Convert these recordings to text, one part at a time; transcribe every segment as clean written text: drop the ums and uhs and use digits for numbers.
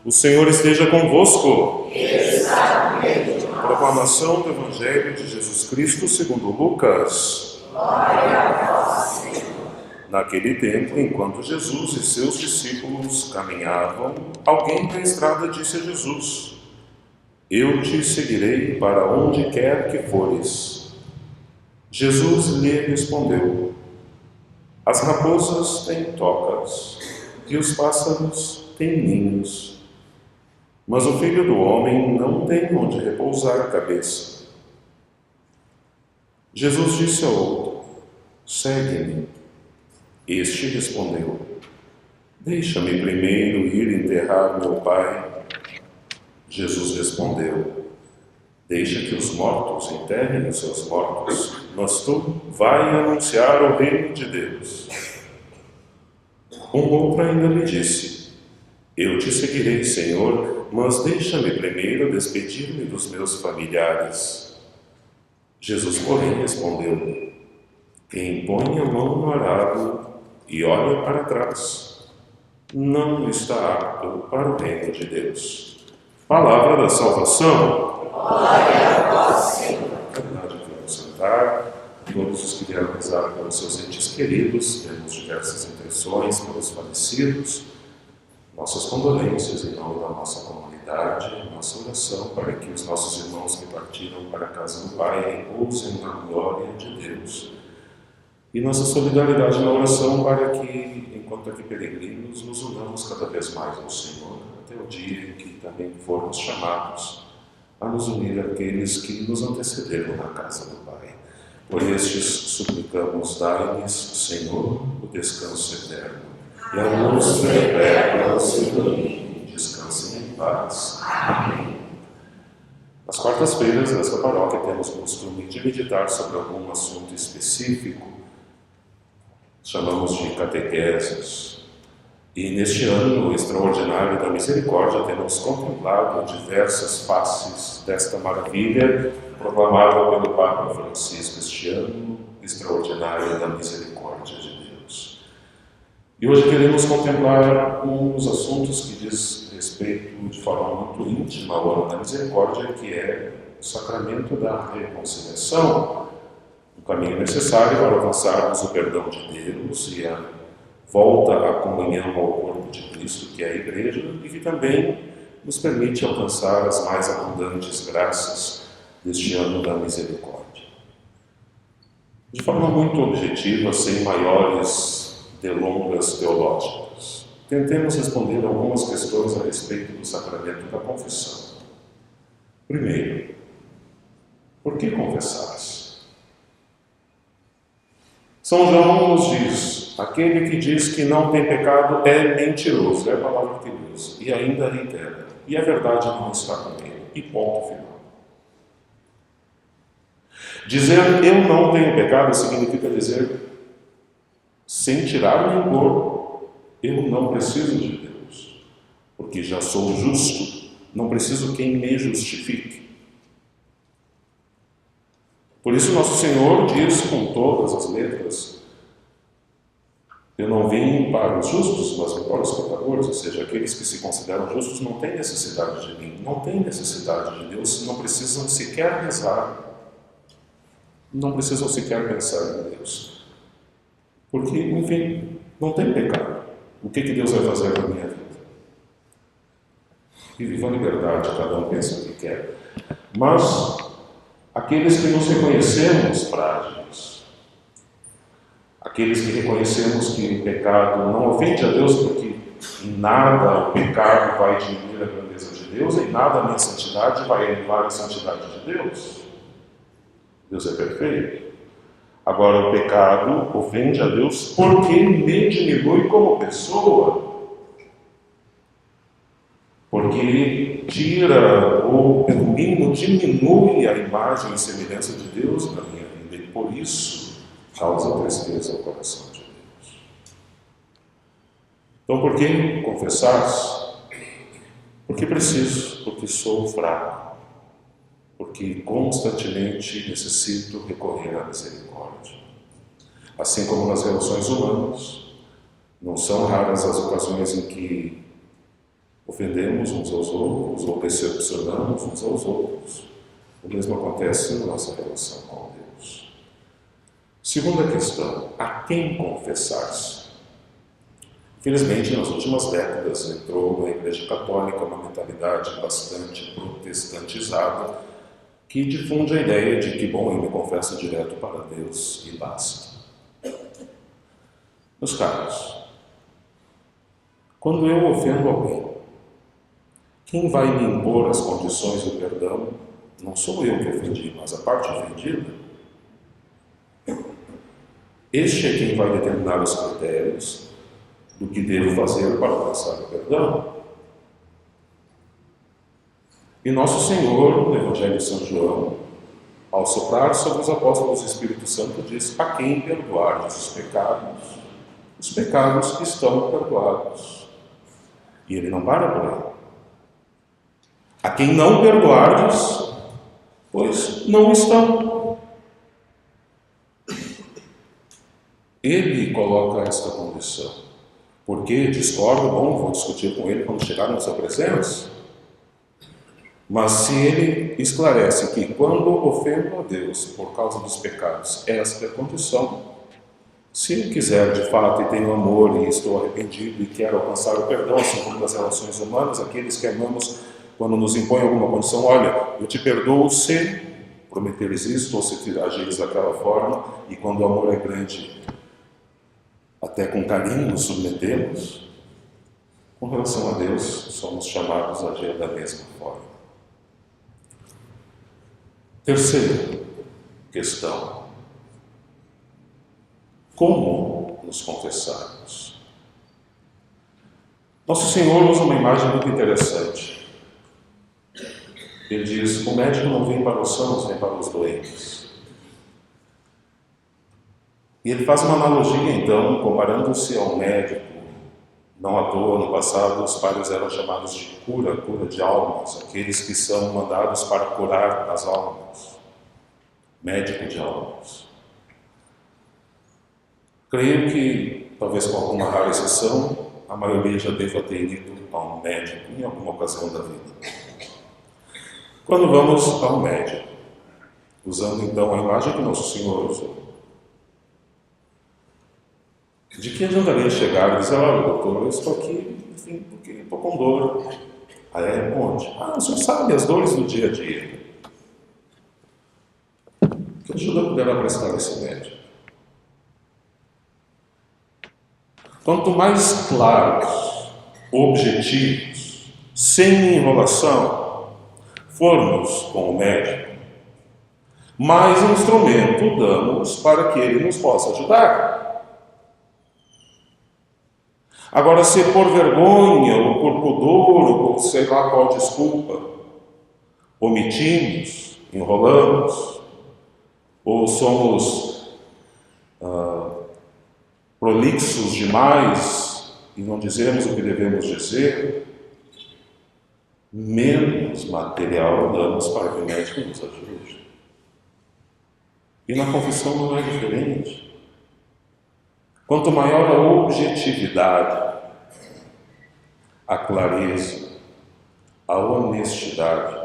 O Senhor esteja convosco. Proclamação do Evangelho de Jesus Cristo segundo Lucas. Glória a vós, Senhor. Naquele tempo, enquanto Jesus e seus discípulos caminhavam, alguém na estrada disse a Jesus: Eu te seguirei para onde quer que fores. Jesus lhe respondeu: As raposas têm tocas e os pássaros têm ninhos, mas o Filho do Homem não tem onde repousar a cabeça. Jesus disse ao outro: Segue-me. Este respondeu: Deixa-me primeiro ir enterrar meu pai. Jesus respondeu: Deixa que os mortos enterrem os seus mortos, mas tu vai anunciar o reino de Deus. Um outro ainda lhe disse: Eu te seguirei, Senhor, mas deixa-me primeiro despedir-me dos meus familiares. Jesus, porém, respondeu: Quem põe a mão no arado e olha para trás, não está apto para o reino de Deus. Palavra da salvação. Glória a vós, Senhor. Verdade, vamos sentar. Todos os que vieram rezar pelos seus entes queridos, temos diversas intenções pelos falecidos, nossas condolências em nome da nossa comunidade, nossa oração para que os nossos irmãos que partiram para a casa do Pai repousem na glória de Deus. E nossa solidariedade na oração para que, enquanto aqui peregrinos, nos unamos cada vez mais ao Senhor, até o dia em que também formos chamados a nos unir àqueles que nos antecederam na casa do Pai. Por estes suplicamos, dai-lhes, Senhor, o descanso eterno, e a luz perpétua se ilumine, descansem em paz. Amém. Nas quartas-feiras, nesta paróquia, temos o costume de meditar sobre algum assunto específico, chamamos de catequeses. E neste ano extraordinário da misericórdia temos contemplado diversas faces desta maravilha proclamada pelo Papa Francisco este ano, extraordinário da misericórdia de Deus. E hoje queremos contemplar um dos assuntos que diz respeito de forma muito íntima ao ano da misericórdia, que é o sacramento da reconciliação, o caminho necessário para alcançarmos o perdão de Deus e a volta à comunhão ao corpo de Cristo, que é a Igreja, e que também nos permite alcançar as mais abundantes graças deste ano da misericórdia. De forma muito objetiva, sem maiores delongas teológicas, tentemos responder algumas questões a respeito do sacramento da confissão. Primeiro, por que confessar-se? São João nos diz: aquele que diz que não tem pecado é mentiroso, é a palavra de Deus, e ainda reitera, e a verdade não está com ele, e ponto final. Dizer eu não tenho pecado significa dizer, sem tirar o rigor, eu não preciso de Deus, porque já sou justo, não preciso quem me justifique. Por isso nosso Senhor diz com todas as letras: Eu não vim para os justos, mas vim para os pecadores, ou seja, aqueles que se consideram justos não têm necessidade de mim, não têm necessidade de Deus, não precisam sequer rezar, não precisam sequer pensar em Deus. Porque, enfim, não tem pecado. O que Deus vai fazer na minha vida? E viva a liberdade, cada um pensa o que quer. Mas aqueles que nos reconhecemos frágeis, aqueles que reconhecemos que o pecado não ofende a Deus, porque em nada o pecado vai diminuir a grandeza de Deus, em nada a minha santidade vai elevar a santidade de Deus. Deus é perfeito. Agora, o pecado ofende a Deus porque me diminui como pessoa. Porque tira, ou pelo mínimo diminui a imagem e semelhança de Deus na minha vida. E por isso causa tristeza ao coração de Deus. Então, por que confessar-se? Porque preciso, porque sou fraco. Porque constantemente necessito recorrer à misericórdia. Assim como nas relações humanas, não são raras as ocasiões em que ofendemos uns aos outros ou decepcionamos uns aos outros. O mesmo acontece na nossa relação com Deus. Segunda questão, a quem confessar-se? Infelizmente, nas últimas décadas entrou na Igreja Católica uma mentalidade bastante protestantizada que difunde a ideia de que, bom, eu me confesso direto para Deus e basta. Meus caros, quando eu ofendo alguém, quem vai me impor as condições do perdão não sou eu que ofendi, mas a parte ofendida. Este é quem vai determinar os critérios do que devo fazer para alcançar o perdão. E Nosso Senhor, no Evangelho de São João, ao soprar sobre os apóstolos do Espírito Santo, diz: a quem perdoardes os pecados estão perdoados. E ele não para por aí. A quem não perdoardes, pois não estão. Ele coloca esta condição. Porque discordo, bom, vou discutir com ele quando chegar na sua presença. Mas se ele esclarece que quando ofendo a Deus por causa dos pecados, esta é a condição, se eu quiser de fato e tenho amor e estou arrependido e quero alcançar o perdão, assim como nas relações humanas, aqueles que amamos, quando nos impõem alguma condição, olha, eu te perdoo se prometeres isto ou se agires daquela forma, e quando o amor é grande, até com carinho nos submetemos, com relação a Deus, somos chamados a agir da mesma forma. Terceira questão: como nos confessarmos? Nosso Senhor usa uma imagem muito interessante. Ele diz: o médico não vem para os sãos, vem para os doentes. E ele faz uma analogia, então, comparando-se ao médico. Não à toa, no passado, os padres eram chamados de cura de almas, aqueles que são mandados para curar as almas. Médico de almas. Creio que, talvez com alguma rara exceção, a maioria já deva ter ido a um médico em alguma ocasião da vida. Quando vamos ao médico, usando então a imagem que Nosso Senhor usou, de que adiantaria chegar e dizer: olha, doutor, eu estou aqui, enfim, porque estou com dor. Ah, é? Onde? Ah, o senhor sabe as dores do dia a dia. Que ajuda poderá prestar esse médico? Quanto mais claros, objetivos, sem enrolação, formos com o médico, mais instrumento damos para que ele nos possa ajudar. Agora, se por vergonha, ou por pudor, ou por sei lá qual desculpa, omitimos, enrolamos, ou somos prolixos demais e não dizemos o que devemos dizer, menos material damos para que o médico nos ajude. E na confissão não é diferente. Quanto maior a objetividade, a clareza, a honestidade,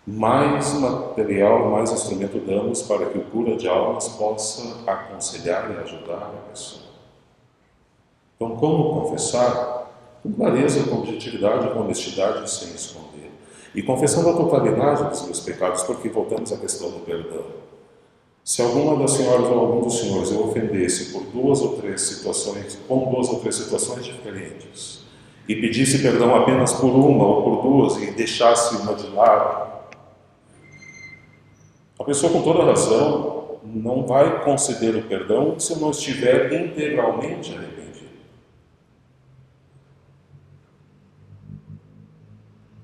mais material, mais instrumento damos para que o cura de almas possa aconselhar e ajudar a pessoa. Então, como confessar? Com clareza, com objetividade, com honestidade, sem esconder. E confessando a totalidade dos meus pecados, porque voltamos à questão do perdão. Se alguma das senhoras ou algum dos senhores eu ofendesse por duas ou três situações diferentes, e pedisse perdão apenas por uma ou por duas e deixasse uma de lado, a pessoa com toda razão não vai conceder o perdão se eu não estiver integralmente arrependido.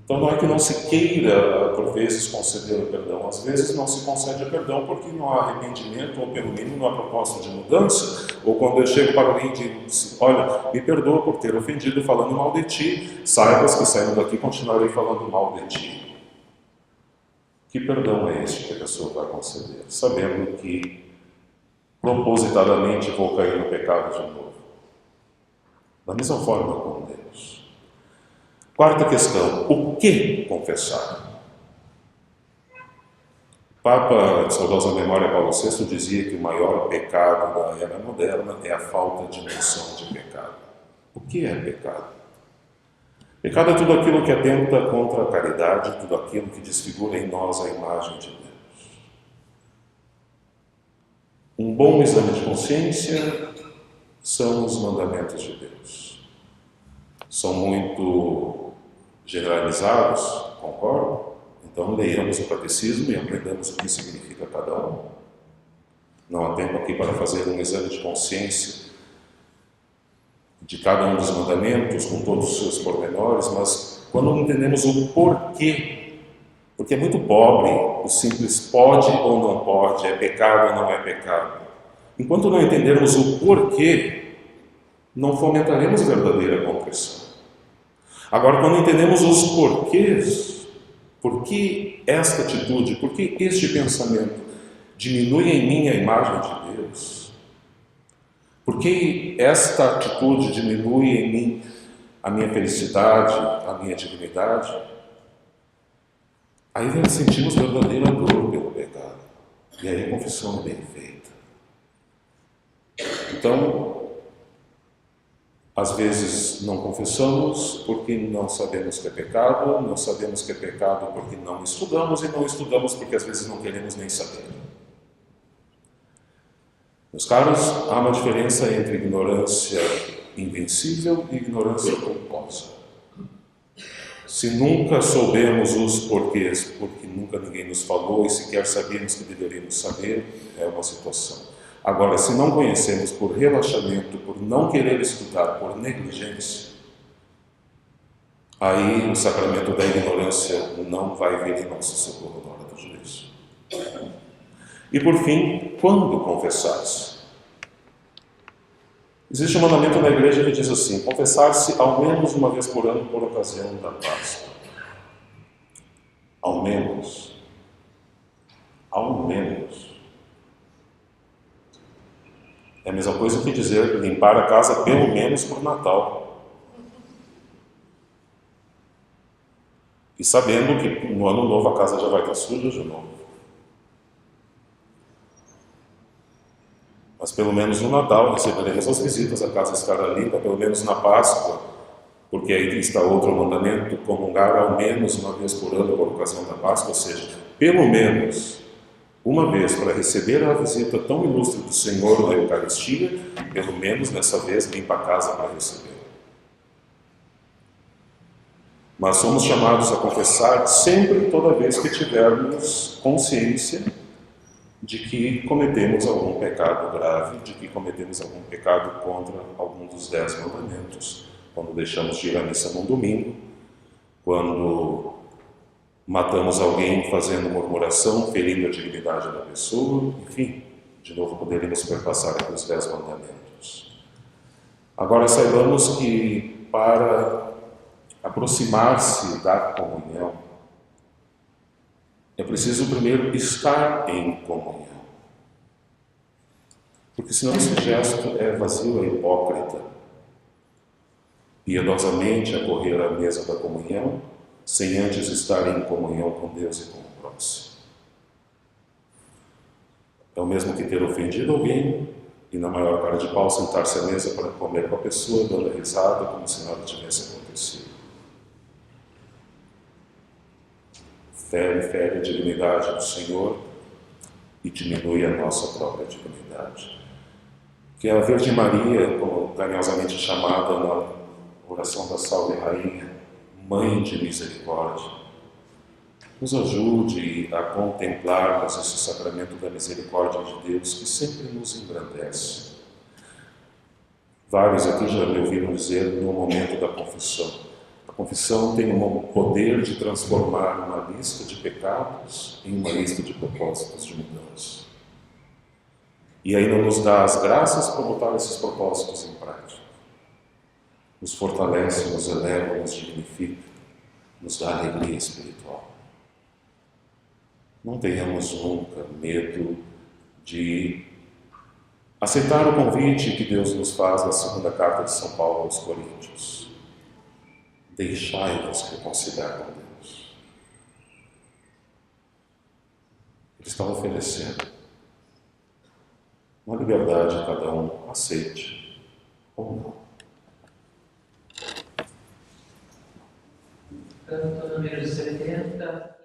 Então não é que não se queira, por vezes, conceder o perdão. Às vezes não se concede o perdão porque não há arrependimento, ou pelo mínimo não há propósito de mudança. Ou quando eu chego para alguém e digo assim, olha, me perdoa por ter ofendido falando mal de ti, saibas que saindo daqui continuarei falando mal de ti. Que perdão é este que a pessoa vai conceder? Sabendo que propositadamente vou cair no pecado de novo. Da mesma forma com Deus. Quarta questão, o que confessar? O Papa de saudosa memória Paulo VI dizia que o maior pecado da era moderna é a falta de noção de pecado. O que é pecado? Pecado é tudo aquilo que atenta contra a caridade, tudo aquilo que desfigura em nós a imagem de Deus. Um bom exame de consciência são os mandamentos de Deus. São muito generalizados, concordo? Então leiamos o catecismo e aprendamos o que significa cada um. Não há tempo aqui para fazer um exame de consciência de cada um dos mandamentos, com todos os seus pormenores, mas quando entendemos o porquê, porque é muito pobre o simples pode ou não pode, é pecado ou não é pecado. Enquanto não entendermos o porquê, não fomentaremos verdadeira contrição. Agora, quando entendemos os porquês, por que esta atitude, por que este pensamento diminui em mim a imagem de Deus, por que esta atitude diminui em mim a minha felicidade, a minha dignidade, aí sentimos verdadeira dor pelo pecado. E aí a confissão é bem feita. Então, às vezes não confessamos porque não sabemos que é pecado, não sabemos que é pecado porque não estudamos, e não estudamos porque às vezes não queremos nem saber. Meus caros, há uma diferença entre ignorância invencível e ignorância culposa. Se nunca soubemos os porquês, porque nunca ninguém nos falou e sequer sabíamos que deveríamos saber, é uma situação. Agora, se não conhecemos por relaxamento, por não querer estudar, por negligência, aí o sacramento da ignorância não vai vir em nosso socorro na hora do juízo. E por fim, quando confessar-se? Existe um mandamento na igreja que diz assim, confessar-se ao menos uma vez por ano por ocasião da Páscoa. Ao menos. Ao menos. É a mesma coisa que dizer limpar a casa pelo menos por Natal. E sabendo que no ano novo a casa já vai estar suja de novo. Mas pelo menos no Natal receberemos as visitas, a casa estará limpa, pelo menos na Páscoa, porque aí está outro mandamento, comungar ao menos uma vez por ano por ocasião da Páscoa, ou seja, pelo menos uma vez para receber a visita tão ilustre do Senhor na Eucaristia, pelo menos nessa vez limpa a casa para receber. Mas somos chamados a confessar sempre e toda vez que tivermos consciência de que cometemos algum pecado grave, de que cometemos algum pecado contra algum dos 10 mandamentos, quando deixamos de ir à missa num domingo, quando matamos alguém fazendo murmuração, ferindo a dignidade da pessoa, enfim, de novo poderíamos perpassar aqui os 10 mandamentos. Agora saibamos que para aproximar-se da comunhão, é preciso primeiro estar em comunhão. Porque senão esse gesto é vazio, é hipócrita. Piedosamente acorrer à mesa da comunhão, sem antes estar em comunhão com Deus e com o próximo. É o mesmo que ter ofendido alguém e, na maior cara de pau, sentar-se à mesa para comer com a pessoa, dando risada como se nada tivesse acontecido. Fere a dignidade do Senhor e diminui a nossa própria dignidade. Que a Virgem Maria, como carinhosamente chamada na oração da Salve Rainha, Mãe de Misericórdia, nos ajude a contemplarmos esse sacramento da misericórdia de Deus que sempre nos engrandece. Vários aqui já me ouviram dizer no momento da confissão. A confissão tem o poder de transformar uma lista de pecados em uma lista de propósitos de mudança. E ainda nos dá as graças para botar esses propósitos em prática. Nos fortalece, nos eleva, nos dignifica, nos dá alegria espiritual. Não tenhamos nunca medo de aceitar o convite que Deus nos faz na segunda carta de São Paulo aos Coríntios. Deixai-vos reconciliar com Deus. Ele está oferecendo uma liberdade a cada um, aceite ou não. Canto número 70.